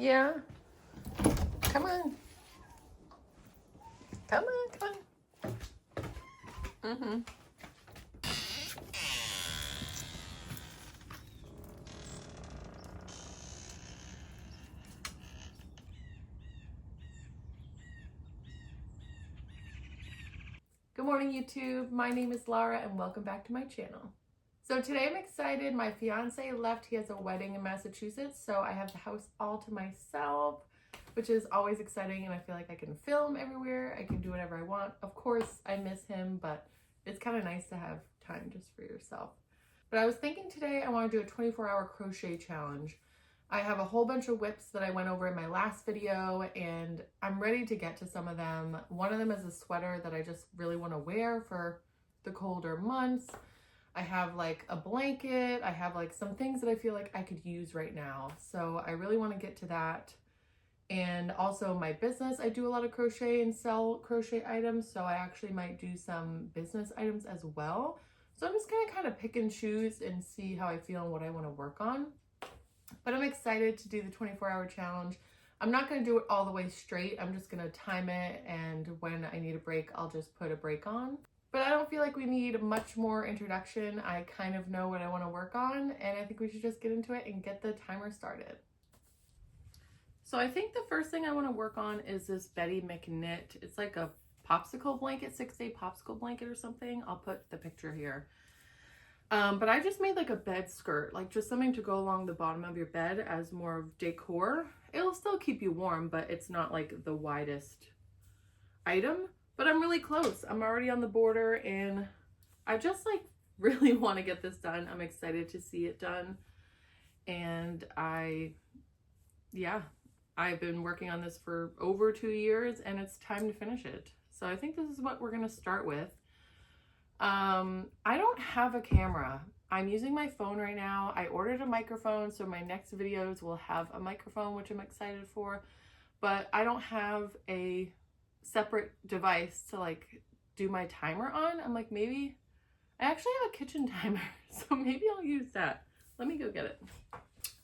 Yeah. Come on. Come on, come on. Good morning, YouTube. My name is Laura and welcome back to my channel. So today I'm excited. My fiance left. He has a wedding in Massachusetts, so I have the house all to myself, which is always exciting, and I feel like I can film everywhere. I can do whatever I want. Of course, I miss him, but it's kind of nice to have time just for yourself. But I was thinking today I want to do a 24-hour crochet challenge. I have a whole bunch of WIPS that I went over in my last video, and I'm ready to get to some of them. One of them is a sweater that I just really want to wear for the colder months. I have like a blanket. I have like some things that I feel like I could use right now. So I really want to get to that. And also my business, I do a lot of crochet and sell crochet items. So I actually might do some business items as well. So I'm just going to kind of pick and choose and see how I feel and what I want to work on. But I'm excited to do the 24-hour challenge. I'm not going to do it all the way straight. I'm just going to time it, and when I need a break, I'll just put a break on. But I don't feel like we need much more introduction. I kind of know what I want to work on, and I think we should just get into it and get the timer started. So I think the first thing I want to work on is this Betty McKnit. It's like a popsicle blanket, 6-day popsicle blanket or something. I'll put the picture here. But I just made like a bed skirt, like just something to go along the bottom of your bed as more of decor. It'll still keep you warm, but it's not like the widest item. But I'm really close. I'm already on the border, and I just like really want to get this done. I'm excited to see it done. And I've been working on this for over 2 years, and it's time to finish it. So I think this is what we're going to start with. I don't have a camera. I'm using my phone right now. I ordered a microphone, so my next videos will have a microphone, which I'm excited for, but I don't have a separate device to like do my timer on. I'm like, maybe I actually have a kitchen timer, so maybe I'll use that. Let me go get it.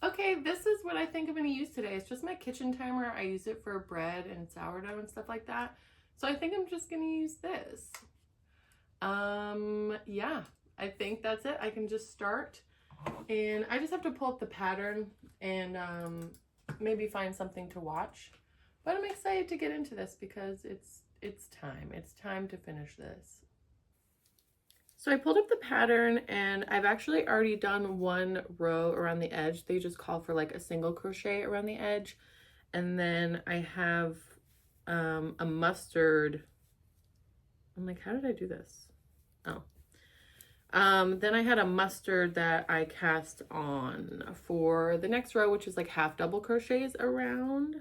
Okay, this is what I think I'm going to use today. It's just my kitchen timer. I use it for bread and sourdough and stuff like that. So I think I'm just going to use this. Yeah, I think that's it. I can just start, and I just have to pull up the pattern and maybe find something to watch. But I'm excited to get into this because it's time to finish this. So I pulled up the pattern, and I've actually already done one row around the edge. They just call for like a single crochet around the edge, and then I have a mustard. I'm like, how did I do this? Oh. Then I had a mustard that I cast on for the next row, which is like half double crochets around.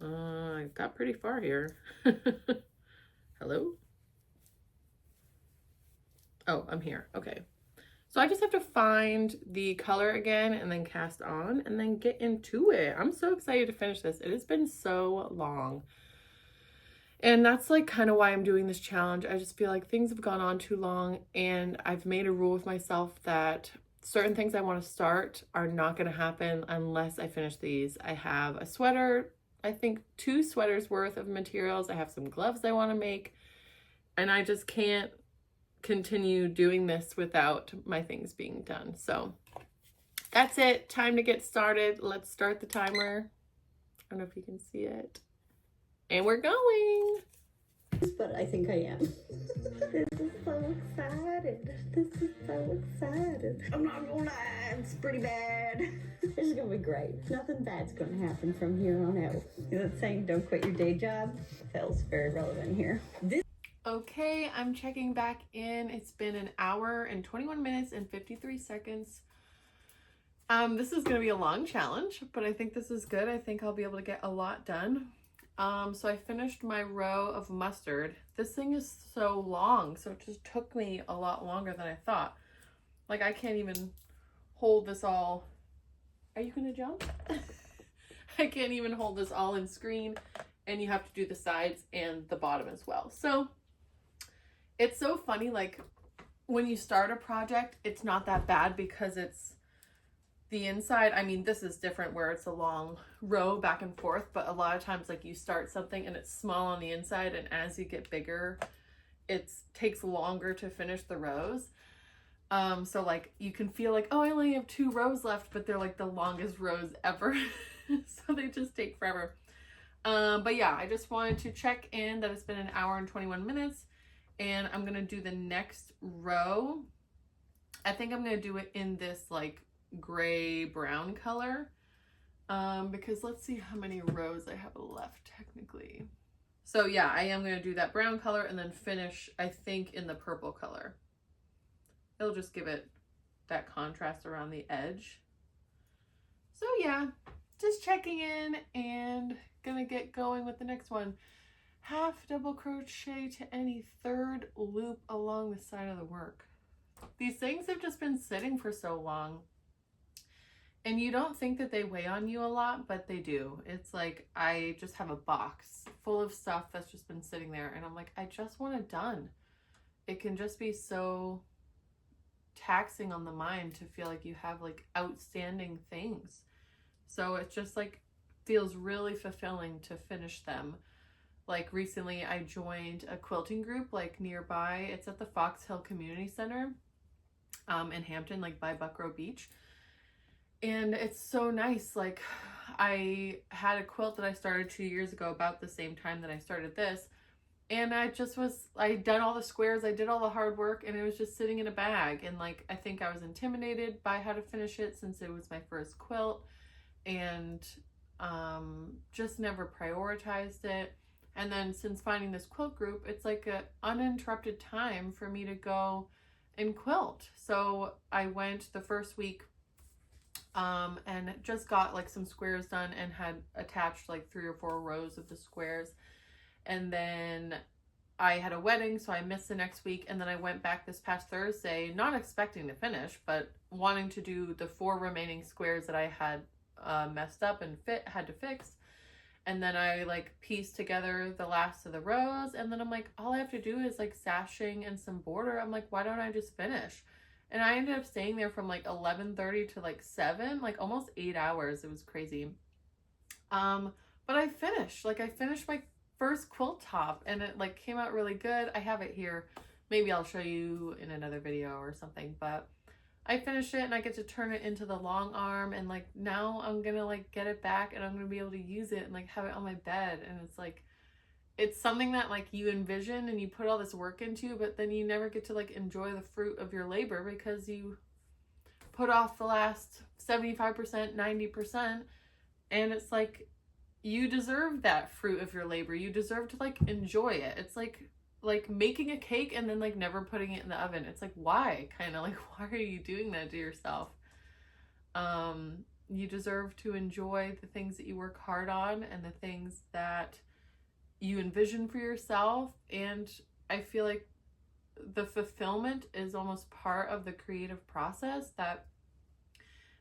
I got pretty far here. Hello? Oh, I'm here. Okay. So I just have to find the color again and then cast on and then get into it. I'm so excited to finish this. It has been so long. And that's like kind of why I'm doing this challenge. I just feel like things have gone on too long, and I've made a rule with myself that certain things I want to start are not going to happen unless I finish these. I have a sweater, I think 2 sweaters worth of materials. I have some gloves I want to make, and I just can't continue doing this without my things being done. So that's it. Time to get started. Let's start the timer. I don't know if you can see it. And we're going. But I think I am. This is so excited. This is so excited. I'm not gonna lie, it's pretty bad. This is gonna be great. Nothing bad's gonna happen from here on out. You know that saying, don't quit your day job? Feels very relevant here. Okay, I'm checking back in. It's been an hour and 21 minutes and 53 seconds. This is gonna be a long challenge, but I think this is good. I think I'll be able to get a lot done. So I finished my row of mustard. This thing is so long, so it just took me a lot longer than I thought. Like, I can't even hold this all. Are you gonna jump? I can't even hold this all in screen, and you have to do the sides and the bottom as well. So it's so funny, like when you start a project, it's not that bad because it's the inside, I mean, this is different where it's a long row back and forth, but a lot of times like you start something and it's small on the inside, and as you get bigger, it takes longer to finish the rows. So like you can feel like, oh, I only have 2 rows left, but they're like the longest rows ever. So they just take forever. But yeah, I just wanted to check in that it's been an hour and 21 minutes, and I'm gonna do the next row. I think I'm gonna do it in this like gray brown color, because let's see how many rows I have left technically. So yeah, I am gonna do that brown color and then finish, I think, in the purple color. It'll just give it that contrast around the edge. So yeah, just checking in and gonna get going with the next one. Half double crochet to any 3rd loop along the side of the work. These things have just been sitting for so long, and you don't think that they weigh on you a lot, but they do. It's like I just have a box full of stuff that's just been sitting there, and I'm like, I just want it done. It can just be so taxing on the mind to feel like you have like outstanding things. So it just like feels really fulfilling to finish them. Like recently I joined a quilting group like nearby. It's at the Fox Hill Community Center in Hampton, like by Buckrow Beach. And it's so nice. Like I had a quilt that I started 2 years ago about the same time that I started this. And I'd done all the squares, I did all the hard work, and it was just sitting in a bag. And like, I think I was intimidated by how to finish it since it was my first quilt, and just never prioritized it. And then since finding this quilt group, it's like an uninterrupted time for me to go and quilt. So I went the first week and just got like some squares done and had attached like 3 or 4 rows of the squares. And then I had a wedding, so I missed the next week. And then I went back this past Thursday, not expecting to finish, but wanting to do the 4 remaining squares that I had messed up and had to fix. And then I like pieced together the last of the rows, and then I'm like, all I have to do is like sashing and some border. I'm like, why don't I just finish? And I ended up staying there from like 11:30 to like 7, like almost 8 hours. It was crazy. But I finished my first quilt top, and it like came out really good. I have it here. Maybe I'll show you in another video or something, but I finished it and I get to turn it into the long arm, and like now I'm gonna like get it back and I'm gonna be able to use it and like have it on my bed. And it's like, it's something that like you envision and you put all this work into, but then you never get to like enjoy the fruit of your labor because you put off the last 75%, 90%. And it's like, you deserve that fruit of your labor. You deserve to like enjoy it. It's like making a cake and then like never putting it in the oven. It's like, why? Kind of like, why are you doing that to yourself? You deserve to enjoy the things that you work hard on and the things that you envision for yourself. And I feel like the fulfillment is almost part of the creative process, that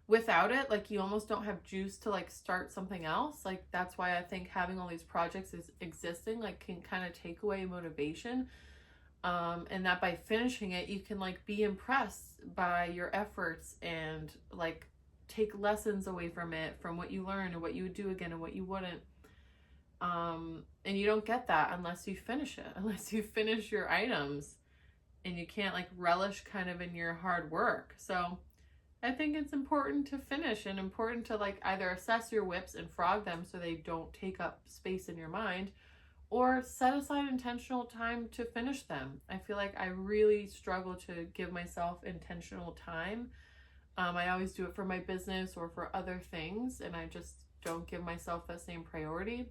without it, like you almost don't have juice to like start something else. Like that's why I think having all these projects is existing like can kind of take away motivation, and that by finishing it you can like be impressed by your efforts and like take lessons away from it, from what you learned and what you would do again and what you wouldn't. And you don't get that unless you finish it, unless you finish your items, and you can't like relish kind of in your hard work. So I think it's important to finish, and important to like either assess your WIPs and frog them so they don't take up space in your mind, or set aside intentional time to finish them. I feel like I really struggle to give myself intentional time. I always do it for my business or for other things, and I just don't give myself that same priority.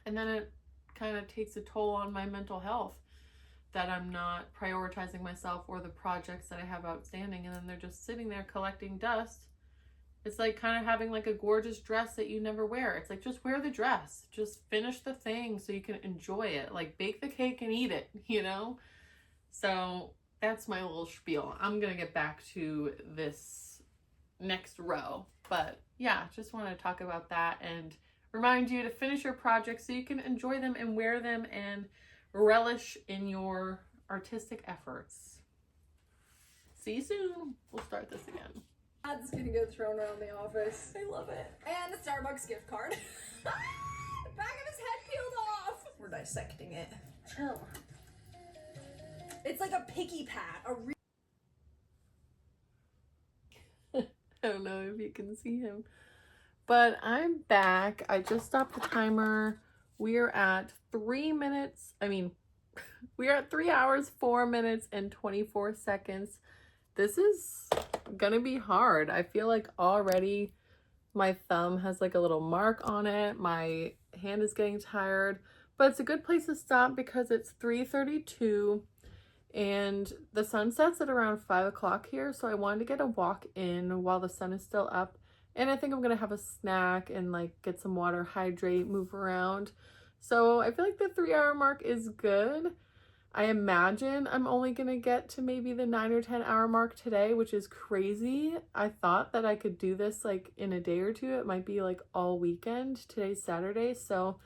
And then it kind of takes a toll on my mental health, that I'm not prioritizing myself or the projects that I have outstanding, and then they're just sitting there collecting dust. It's like kind of having like a gorgeous dress that you never wear. It's like, just wear the dress, just finish the thing so you can enjoy it, like bake the cake and eat it, you know? So that's my little spiel. I'm gonna get back to this next row, but yeah, just want to talk about that and remind you to finish your projects so you can enjoy them and wear them and relish in your artistic efforts. See you soon. We'll start this again. That's gonna get thrown around the office. I love it. And a Starbucks gift card. The back of his head peeled off. We're dissecting it. Chill. It's like a picky pat. I don't know if you can see him, but I'm back. I just stopped the timer. We are at 3 minutes. We are at 3 hours, 4 minutes, and 24 seconds. This is gonna be hard. I feel like already my thumb has like a little mark on it. My hand is getting tired, but it's a good place to stop because it's 3:32 and the sun sets at around 5 o'clock here. So I wanted to get a walk in while the sun is still up. And I think I'm gonna have a snack and like get some water, hydrate, move around. So I feel like the 3 hour mark is good. I imagine I'm only gonna get to maybe the 9 or 10 hour mark today, which is crazy. I thought that I could do this like in a day or two. It might be like all weekend. Today's Saturday, so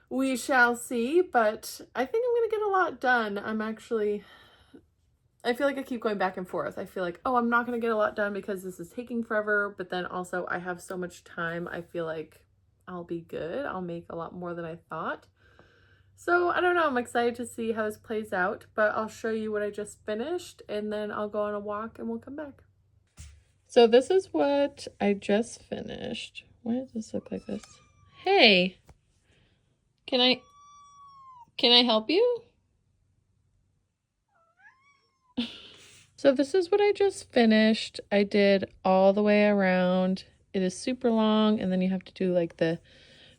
we shall see, but I think I'm gonna get a lot done. I feel like I keep going back and forth. I feel like, oh, I'm not gonna get a lot done because this is taking forever, but then also I have so much time. I feel like I'll be good. I'll make a lot more than I thought. So I don't know, I'm excited to see how this plays out, but I'll show you what I just finished and then I'll go on a walk and we'll come back. So this is what I just finished. Why does this look like this? Hey, can I help you? So this is what I just finished. I did all the way around. It is super long and then you have to do like the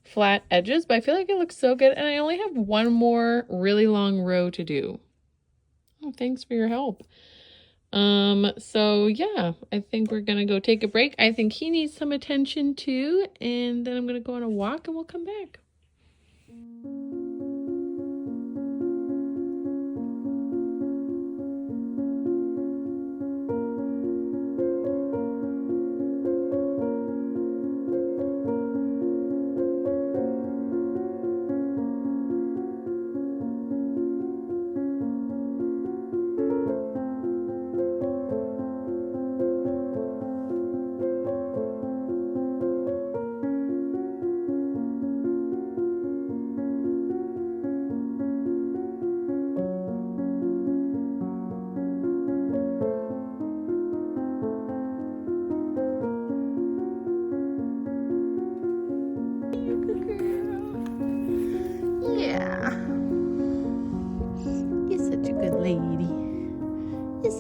flat edges, but I feel like it looks so good and I only have one more really long row to do. Oh, thanks for your help. So yeah, I think we're gonna go take a break. I think he needs some attention too, and then I'm gonna go on a walk and we'll come back.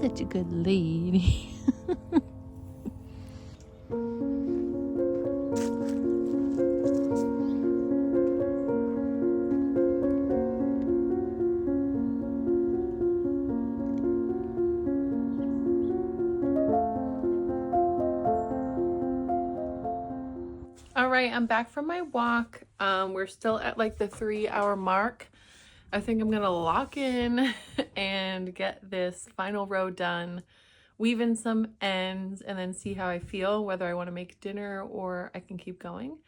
Such a good lady. All right, I'm back from my walk. We're still at like the 3 hour mark. I think I'm gonna lock in and get this final row done, weave in some ends, and then see how I feel, whether I want to make dinner or I can keep going.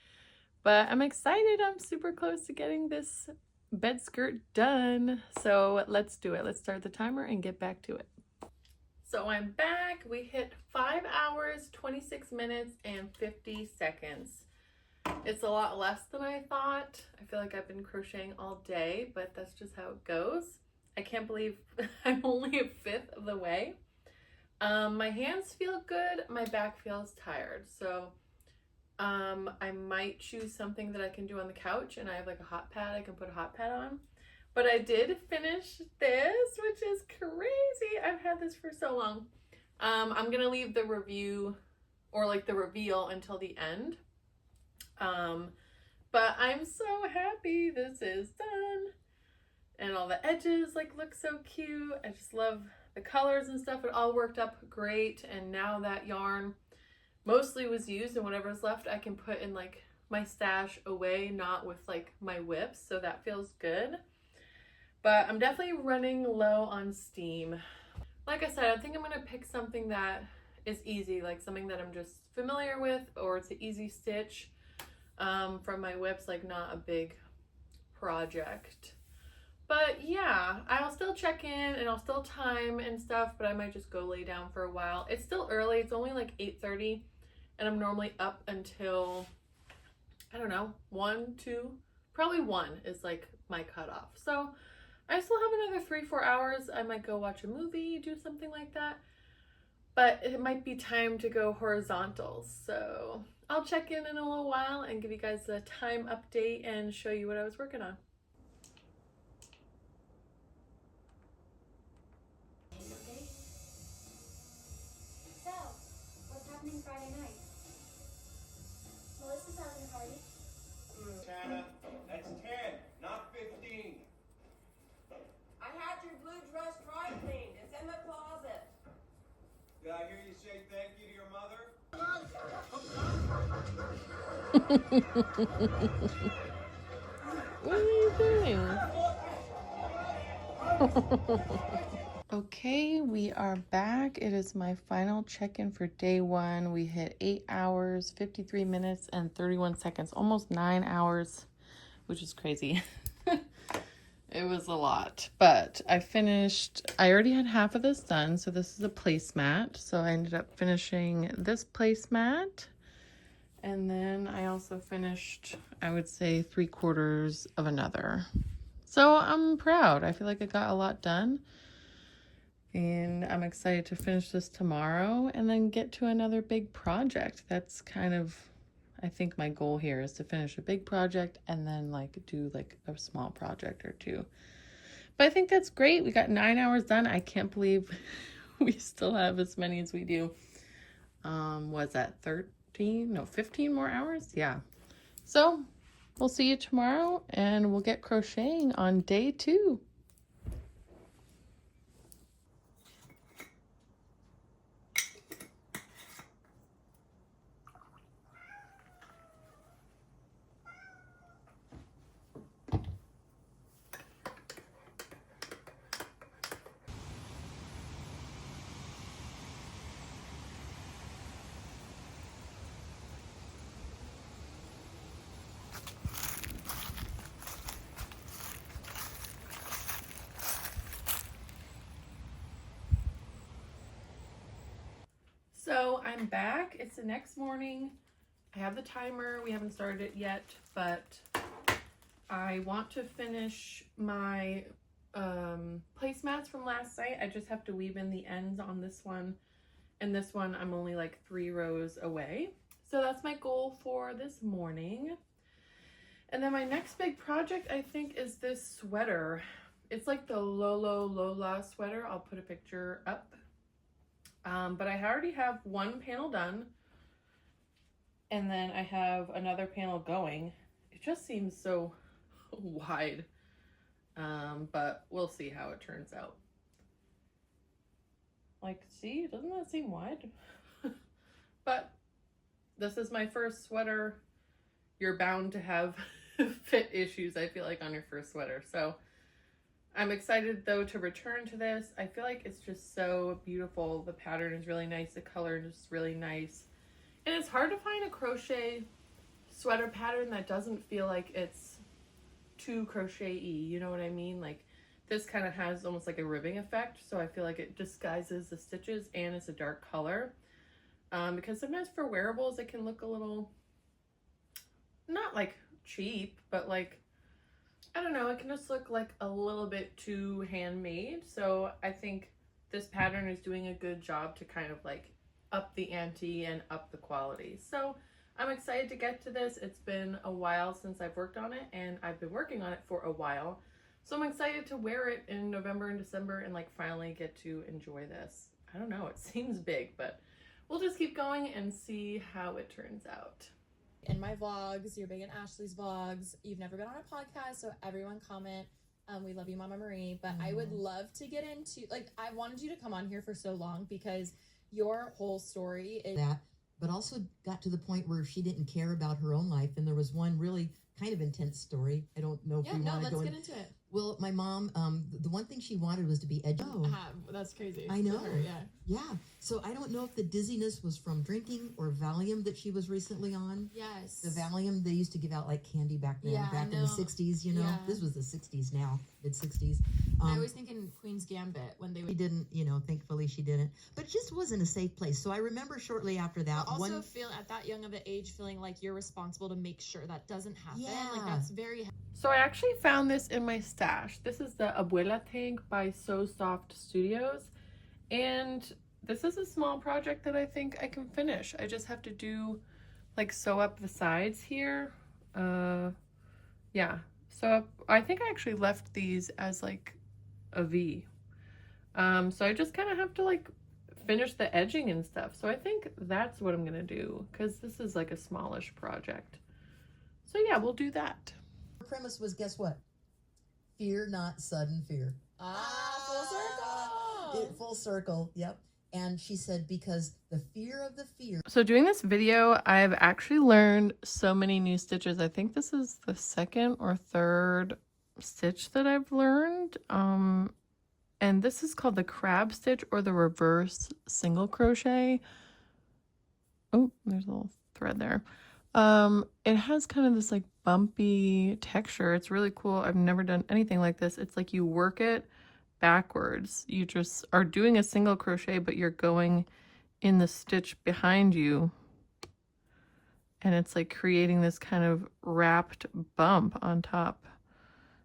But I'm excited. I'm super close to getting this bed skirt done. So let's do it. Let's start the timer and get back to it. So I'm back. We hit 5 hours, 26 minutes, and 50 seconds. It's a lot less than I thought. I feel like I've been crocheting all day, but that's just how it goes. I can't believe I'm only a fifth of the way. My hands feel good. My back feels tired. So I might choose something that I can do on the couch, and I have like a hot pad. I can put a hot pad on. But I did finish this, which is crazy. I've had this for so long. I'm gonna leave the review or like the reveal until the end. But I'm so happy this is done. And all the edges like look so cute. I just love the colors and stuff. It all worked up great. And now that yarn mostly was used, and whatever's left I can put in like my stash away, not with like my WIPS. So that feels good. But I'm definitely running low on steam. Like I said, I think I'm gonna pick something that is easy, like something that I'm just familiar with, or it's an easy stitch from my WIPS, like not a big project. But yeah, I'll still check in and I'll still time and stuff, but I might just go lay down for a while. It's still early. It's only like 8:30 and I'm normally up until, I don't know, 1, 2, probably 1 is like my cutoff. So I still have another 3-4 hours. I might go watch a movie, do something like that. But it might be time to go horizontal. So I'll check in a little while and give you guys a time update and show you what I was working on. Friday night. Melissa's having a party. Tana, that's 10, not 15. I had your blue dress dry cleaned. It's in the closet. Did I hear you say thank you to your mother? What are you doing? Okay, we are back. It is my final check-in for day 1. We hit 8 hours, 53 minutes, and 31 seconds, almost 9 hours, which is crazy. It was a lot, but I finished. I already had half of this done, so this is a placemat. So I ended up finishing this placemat, and then I also finished, I would say, 3/4 of another. So I'm proud. I feel like I got a lot done. And I'm excited to finish this tomorrow and then get to another big project. That's kind of, I think my goal here is to finish a big project and then like do like a small project or 2. But I think that's great. We got 9 hours done. I can't believe we still have as many as we do. Was that 13? No, 15 more hours? Yeah. So we'll see you tomorrow and we'll get crocheting on day 2. So I'm back. It's the next morning. I have the timer. We haven't started it yet, but I want to finish my placemats from last night. I just have to weave in the ends on this one. And this one, I'm only like 3 rows away. So that's my goal for this morning. And then my next big project, I think, is this sweater. It's like the Lola sweater. I'll put a picture up. But I already have one panel done, and then I have another panel going. It just seems so wide, but we'll see how it turns out. Like, see, doesn't that seem wide? But this is my first sweater. You're bound to have fit issues, I feel like, on your first sweater. So I'm excited, though, to return to this. I feel like it's just so beautiful. The pattern is really nice. The color is just really nice. And it's hard to find a crochet sweater pattern that doesn't feel like it's too crochet-y. You know what I mean? Like, this kind of has almost like a ribbing effect. So I feel like it disguises the stitches and it's a dark color. Because sometimes for wearables, it can look a little, not like cheap, but like, I don't know, it can just look like a little bit too handmade. So I think this pattern is doing a good job to kind of like up the ante and up the quality. So I'm excited to get to this. It's been a while since I've worked on it, and I've been working on it for a while. So I'm excited to wear it in November and December and like finally get to enjoy this. I don't know, it seems big, but we'll just keep going and see how it turns out. In my vlogs, you're big in Ashley's vlogs. You've never been on a podcast, so everyone comment. We love you, Mama Marie. But I would love to get into, like, I wanted you to come on here for so long because your whole story is that, but also got to the point where she didn't care about her own life. And there was one really kind of intense story. I don't know if we want to go let's get into it. Well, my mom, the one thing she wanted was to be edgy. Oh, That's crazy. I know. For her, yeah. Yeah. So I don't know if the dizziness was from drinking or Valium that she was recently on. Yes. The Valium, they used to give out like candy back then, Yeah, I back in the know. 60s, you know. Yeah. This was the 60s now, mid 60s. I always think in Queen's Gambit when they She would didn't, you know, thankfully she didn't. But it just wasn't a safe place. So I remember shortly after that. also feel at that young of an age feeling like you're responsible to make sure that doesn't happen. Yeah. Like that's very So I actually found this in my stash. This is the Abuela tank by So Soft Studios. And this is a small project that I think I can finish. I just have to do like sew up the sides here. Yeah. So I think I actually left these as like a V. So I just kind of have to like finish the edging and stuff. So I think that's what I'm gonna do because this is like a smallish project. So yeah, we'll do that. Her premise was, guess what? Fear not sudden fear. full circle. Full circle, yep. And she said, because the fear of the fear. So doing this video, I've actually learned so many new stitches. I think this is the second or third stitch that I've learned. And this is called the crab stitch or the reverse single crochet. Oh, there's a little thread there. It has kind of this like bumpy texture. It's really cool. I've never done anything like this. It's like you work it backwards. You just are doing a single crochet, but you're going in the stitch behind you. And it's like creating this kind of wrapped bump on top,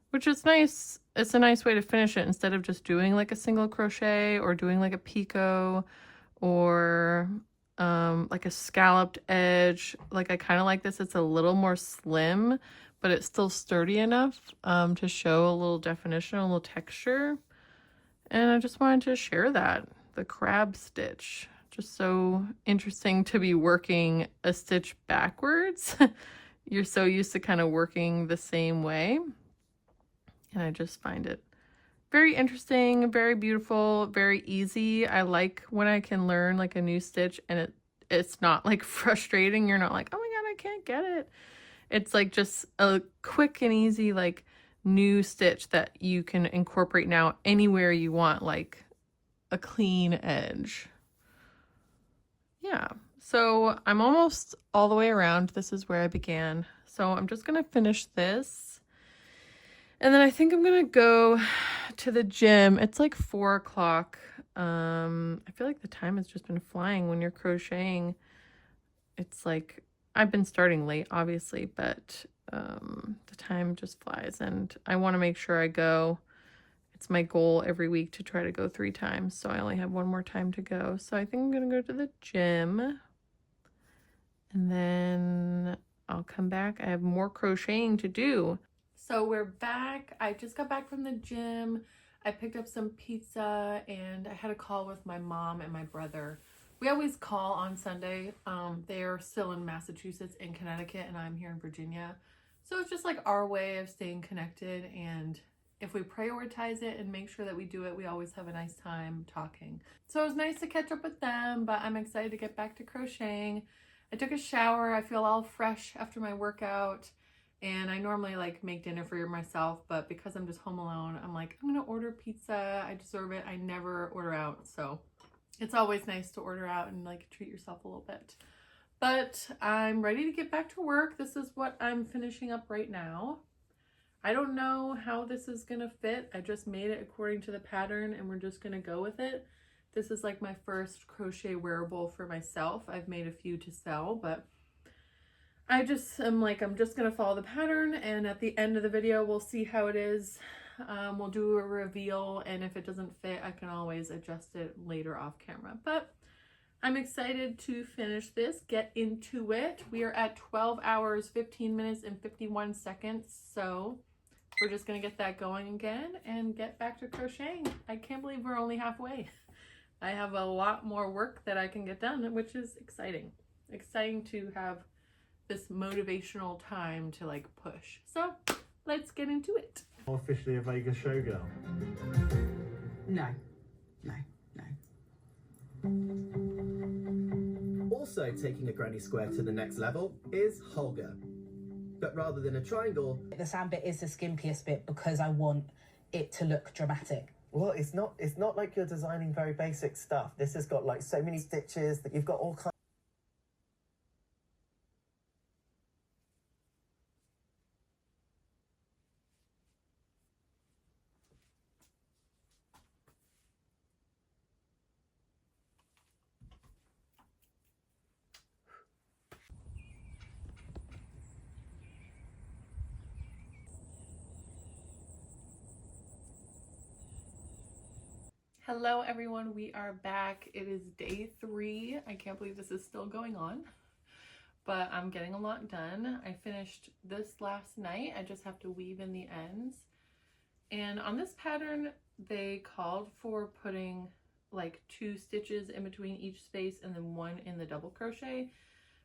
which is nice. It's a nice way to finish it instead of just doing like a single crochet or doing like a picot or like a scalloped edge. Like I kind of like this. It's a little more slim, but it's still sturdy enough to show a little definition, a little texture. And I just wanted to share that, the crab stitch. Just so interesting to be working a stitch backwards. You're so used to kind of working the same way. And I just find it very interesting, very beautiful, very easy. I like when I can learn like a new stitch and it's not like frustrating. You're not like, oh my God, I can't get it. It's like just a quick and easy like new stitch that you can incorporate now anywhere you want, like a clean edge. Yeah, so I'm almost all the way around. This is where I began. So I'm just gonna finish this. And then I think I'm gonna go to the gym. It's like 4 o'clock. I feel like the time has just been flying when you're crocheting. It's like, I've been starting late, obviously, but the time just flies and I want to make sure I go. It's my goal every week to try to go 3 times, so I only have 1 more time to go. So I think I'm gonna go to the gym and then I'll come back. I have more crocheting to do. So we're back. I just got back from the gym. I picked up some pizza and I had a call with my mom and my brother. We always call on Sunday. They're still in Massachusetts and Connecticut and I'm here in Virginia. So it's just like our way of staying connected, and if we prioritize it and make sure that we do it, we always have a nice time talking. So it was nice to catch up with them, but I'm excited to get back to crocheting. I took a shower. I feel all fresh after my workout. And I normally like make dinner for myself, but because I'm just home alone, I'm like, I'm gonna order pizza. I deserve it. I never order out, so it's always nice to order out and like treat yourself a little bit. But I'm ready to get back to work. This is what I'm finishing up right now. I don't know how this is gonna fit. I just made it according to the pattern and we're just gonna go with it. This is like my first crochet wearable for myself. I've made a few to sell, but I just am like, I'm just gonna follow the pattern, and at the end of the video we'll see how it is. We'll do a reveal, and if it doesn't fit I can always adjust it later off camera. But I'm excited to finish this, get into it. We are at 12 hours 15 minutes and 51 seconds, so we're just gonna get that going again and get back to crocheting. I can't believe we're only halfway. I have a lot more work that I can get done, which is exciting. Exciting to have this motivational time to like push. So let's get into it. Officially a Vegas showgirl. No. Also taking a granny square to the next level is Holger. but rather than a triangle. The sand bit is the skimpiest bit because I want it to look dramatic. Well, it's not like you're designing very basic stuff. This has got like so many stitches that you've got all kinds. Hello everyone, we are back. It is day 3. I can't believe this is still going on, but I'm getting a lot done. I finished this last night. I just have to weave in the ends. And on this pattern, they called for putting like 2 stitches in between each space and then 1 in the double crochet.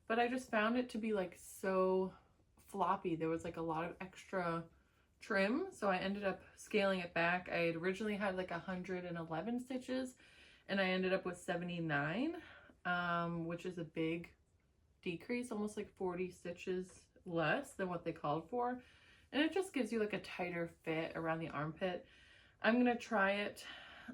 But I just found it to be like so floppy. There was like a lot of extra trim, so I ended up scaling it back. I had originally had like 111 stitches and I ended up with 79, which is a big decrease, almost like 40 stitches less than what they called for, and it just gives you like a tighter fit around the armpit. I'm gonna try it.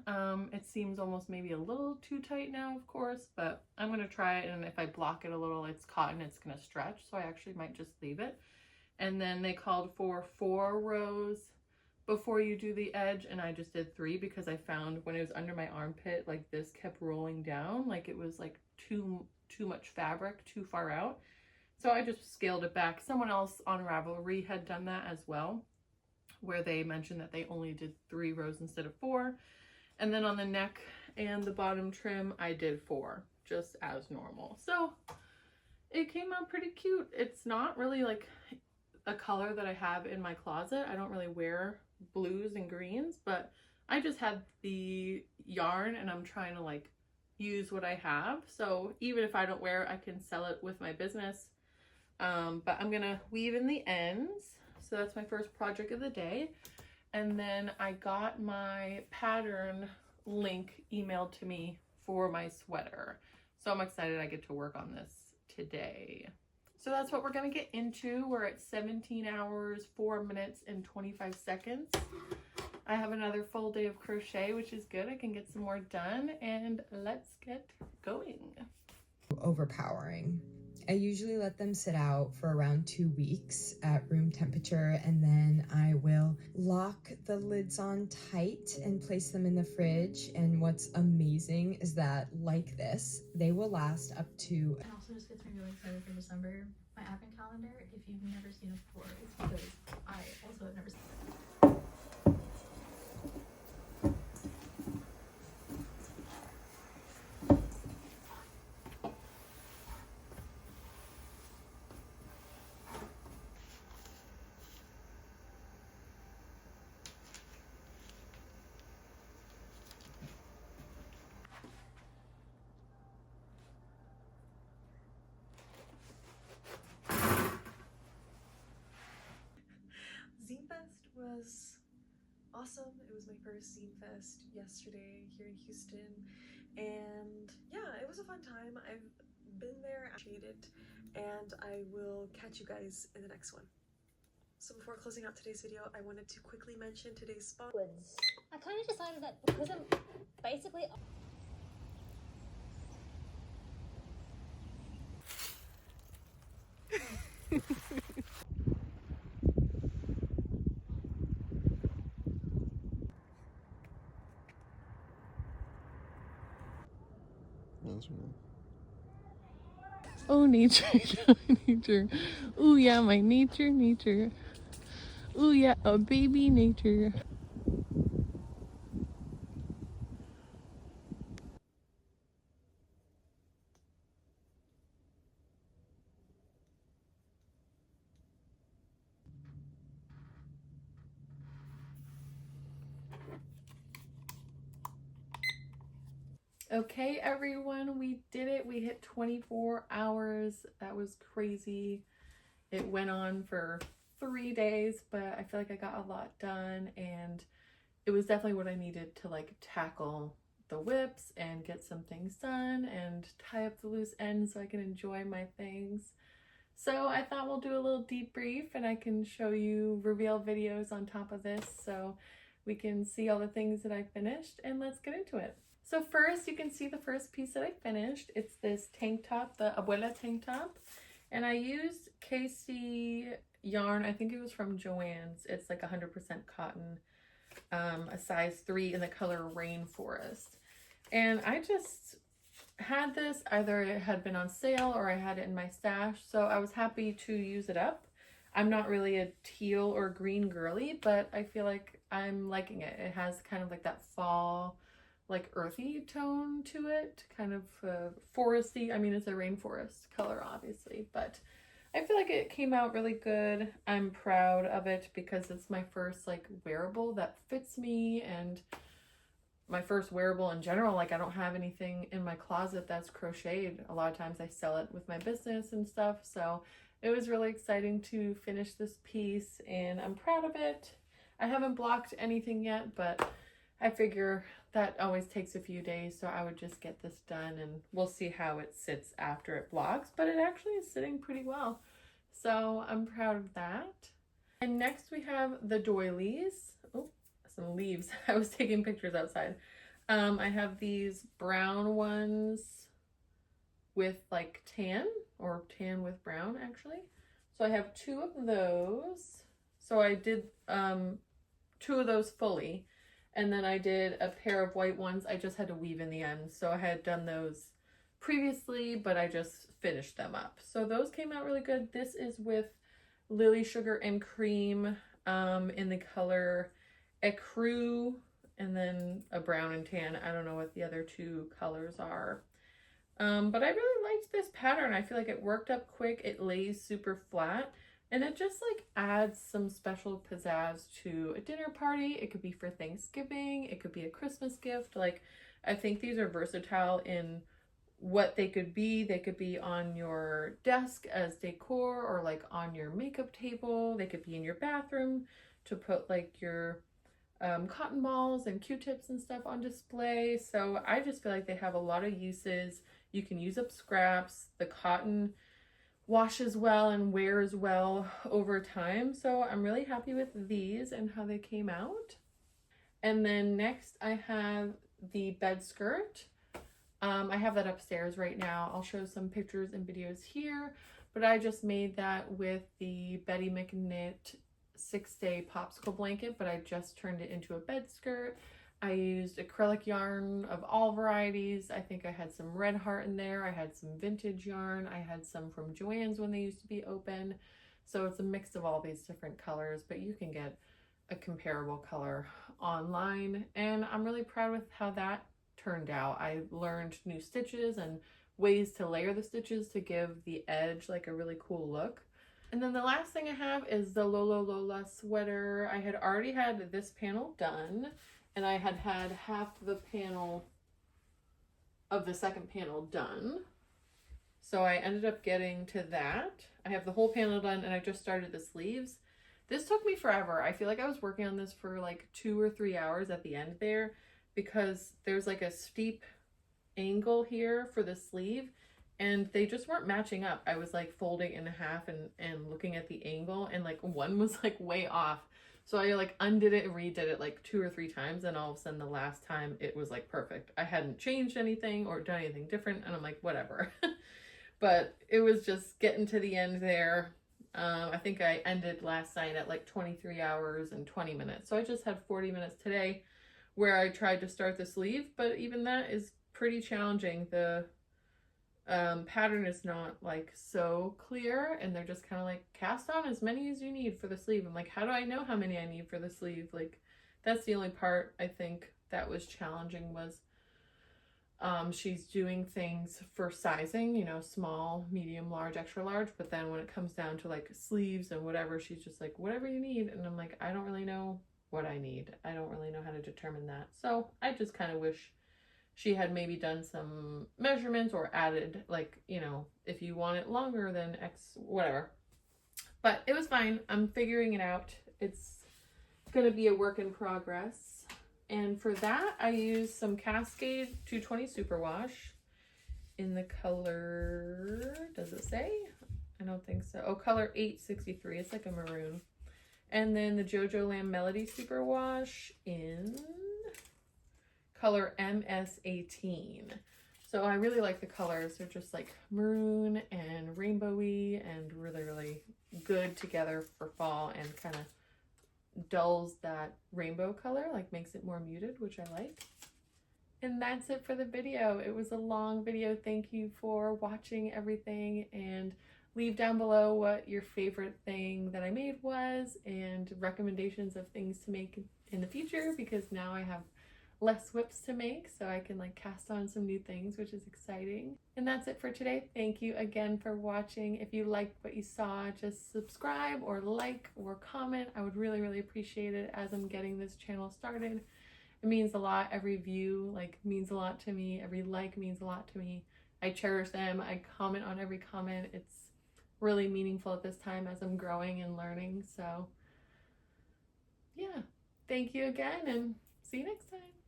It seems almost maybe a little too tight now, of course, but I'm gonna try it, and if I block it a little, it's cotton, it's gonna stretch, so I actually might just leave it. And then they called for 4 rows before you do the edge, and I just did 3 because I found when it was under my armpit, like this kept rolling down, like it was like too much fabric, too far out. So I just scaled it back. Someone else on Ravelry had done that as well, where they mentioned that they only did 3 rows instead of 4. And then on the neck and the bottom trim, I did 4, just as normal. So it came out pretty cute. It's not really like a color that I have in my closet. I don't really wear blues and greens, but I just had the yarn and I'm trying to like use what I have. So even if I don't wear it, I can sell it with my business. But I'm gonna weave in the ends. So that's my first project of the day. And then I got my pattern link emailed to me for my sweater. So I'm excited I get to work on this today. So that's what we're gonna get into. We're at 17 hours, 4 minutes, and 25 seconds. I have another full day of crochet, which is good. I can get some more done, and let's get going. Overpowering. I usually let them sit out for around 2 weeks at room temperature, and then I will lock the lids on tight and place them in the fridge. And what's amazing is that, like this, they will last up to... And also just gets me really excited for December. My advent calendar, if you've never seen it before, it's because I also have never seen it. Zine-Fest was awesome. It was my first Zine-Fest yesterday here in Houston, and yeah, it was a fun time. I've been there, appreciate it, and I will catch you guys in the next one. So before closing out today's video, I wanted to quickly mention today's sponsor. I kind of decided that because I'm basically... Oh, nature, nature. Ooh, yeah, my nature, nature. Ooh, yeah, a baby nature. Okay, everyone, we did it. We hit 24 hours. That was crazy. It went on for 3 days, but I feel like I got a lot done, and it was definitely what I needed to like tackle the WIPS and get some things done and tie up the loose ends so I can enjoy my things. So I thought we'll do a little debrief and I can show you reveal videos on top of this so we can see all the things that I finished, and let's get into it. So first, you can see the first piece that I finished. It's this tank top, the Abuela tank top, and I used KC yarn. I think it was from Joann's. It's like 100% cotton, a size 3 in the color Rainforest. And I just had this, either it had been on sale or I had it in my stash, so I was happy to use it up. I'm not really a teal or green girly, but I feel like I'm liking it. It has kind of like that fall, like earthy tone to it, kind of foresty. I mean, it's a rainforest color, obviously, but I feel like it came out really good. I'm proud of it because it's my first like wearable that fits me, and my first wearable in general. Like, I don't have anything in my closet that's crocheted. A lot of times I sell it with my business and stuff, so it was really exciting to finish this piece and I'm proud of it. I haven't blocked anything yet, but I figure that always takes a few days, so I would just get this done and we'll see how it sits after it blocks, but it actually is sitting pretty well. So I'm proud of that. And next we have the doilies. Oh, some leaves. I was taking pictures outside. I have these brown ones with like tan, or tan with brown actually. So I have 2 of those. So I did 2 of those fully, and then I did a pair of white ones. I just had to weave in the end. So I had done those previously, but I just finished them up. So those came out really good. This is with Lily Sugar and Cream in the color Ecru, and then a brown and tan. I don't know what the other 2 colors are. But I really liked this pattern. I feel like it worked up quick. It lays super flat, and it just like adds some special pizzazz to a dinner party. It could be for Thanksgiving. It could be a Christmas gift. Like, I think these are versatile in what they could be. They could be on your desk as decor, or like on your makeup table. They could be in your bathroom to put like your cotton balls and Q-tips and stuff on display. So I just feel like they have a lot of uses. You can use up scraps. The cotton washes well and wears well over time. So I'm really happy with these and how they came out. And then next I have the bed skirt. I have that upstairs right now. I'll show some pictures and videos here, but I just made that with the Betty McKnit 6-day popsicle blanket, but I just turned it into a bed skirt. I used acrylic yarn of all varieties. I think I had some Red Heart in there. I had some vintage yarn. I had some from Joann's when they used to be open. So it's a mix of all these different colors, but you can get a comparable color online. And I'm really proud with how that turned out. I learned new stitches and ways to layer the stitches to give the edge like a really cool look. And then the last thing I have is the Lolo Lola sweater. I had already had this panel done, and I had had half the panel of the second panel done. So I ended up getting to that. I have the whole panel done, and I just started the sleeves. This took me forever. I feel like I was working on this for like 2 or 3 hours at the end there, because there's like a steep angle here for the sleeve, and they just weren't matching up. I was like folding in half and looking at the angle, and like one was like way off. So I like undid it and redid it like 2 or 3 times, and all of a sudden the last time it was like perfect. I hadn't changed anything or done anything different, and I'm like, whatever. But it was just getting to the end there. I think I ended last night at like 23 hours and 20 minutes. So I just had 40 minutes today where I tried to start the sleeve, but even that is pretty challenging. The pattern is not like so clear, and they're just kind of like, cast on as many as you need for the sleeve. I'm like, how do I know how many I need for the sleeve? Like, that's the only part I think that was challenging, was she's doing things for sizing, you know, small, medium, large, extra large, but then when it comes down to like sleeves and whatever, she's just like, whatever you need. And I'm like, I don't really know what I need. I don't really know how to determine that. So I just kind of wish she had maybe done some measurements or added, like, you know, if you want it longer than X, whatever. But it was fine. I'm figuring it out. It's gonna be a work in progress. And for that, I used some Cascade 220 Superwash in the color, does it say? I don't think so. Oh, color 863. It's like a maroon. And then the Jojo Lamb Melody Superwash in color MS18. So I really like the colors. They're just like maroon and rainbowy and really, really good together for fall, and kind of dulls that rainbow color, like makes it more muted, which I like. And that's it for the video. It was a long video. Thank you for watching everything, and leave down below what your favorite thing that I made was, and recommendations of things to make in the future, because now I have less WIPs to make, so I can like cast on some new things, which is exciting. And that's it for today. Thank you again for watching. If you liked what you saw, just subscribe or like or comment. I would really, really appreciate it as I'm getting this channel started. It means a lot. Every view like means a lot to me. Every like means a lot to me. I cherish them. I comment on every comment. It's really meaningful at this time as I'm growing and learning. So yeah, thank you again, and see you next time.